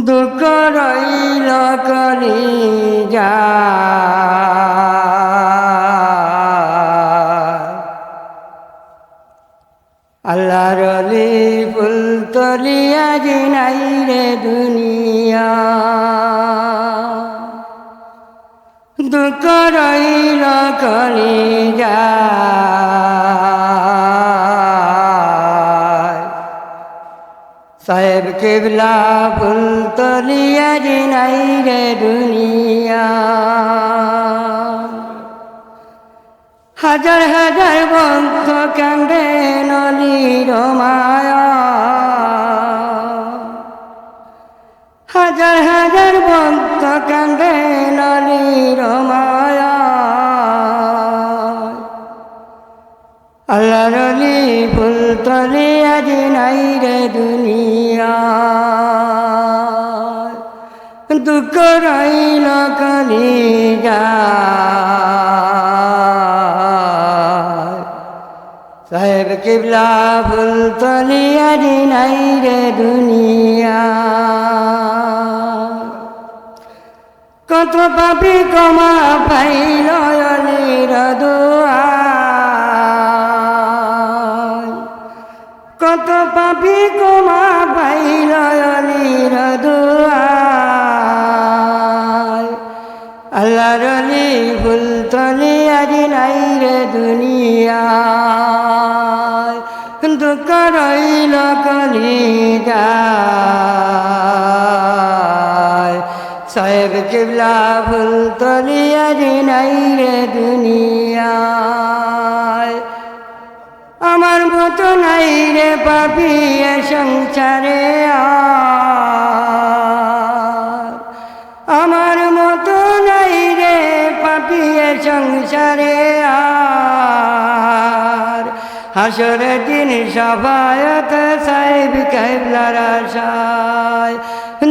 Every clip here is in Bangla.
দুঃখ রইল কলিজা আল্লাহর অলি ফুল তলিয়া জিনাই রে দুনিয়া দুঃখ রইল কলিজা সাহেব কেবলা ফুল তলিয়া জিনাই রে দুনিয়া হাজার হাজার ভক্ত কান্দে নলির মায়া হাজার হাজার ভক্ত কান্দে নলির মায়া আল্লাহর অলি ফুল তলিয়া জিনাই রে দুনিয়া দুঃখ রইল কলিজা সাহেব কিবলা ফুল তলিয়া জিনাই রে দুনিয়া কত পাপি কমা পাইল অলির দুয়ার কত পাপি কমা পাইল অলির দুয়ার আল্লাহর অলি ফুল তলিয়া জিনাই রে দুনিয়া দুঃখ রইল কলিজা সাহেব কিবলা ফুল তলিয়া জিনাই রে দুনিয়া আমার মতো নাই রে পাপি সংসারে আমার মতো নাই রে পাপি সংসারে হাসরের দিন সফায়ত সাহেব কিবলার আশায়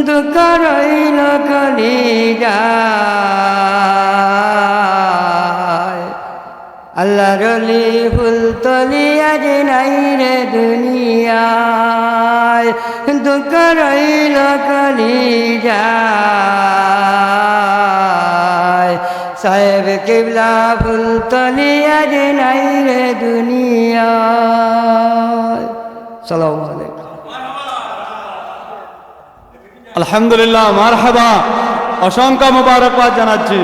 দুঃখ রইল কলিজা আল্লাহর অলি ফুল তলিয়া জিনাই রে দুনিয়ায় দুঃখ রইল কলিজা সাহেব কিবলা ফুল তলিয়া জিনাই রে দুনিয়ায় সালামু আলাইকুম। আলহামদুলিল্লাহ, মারহাবা, অসংখ্য মুবারকবাদ জানাচ্ছি।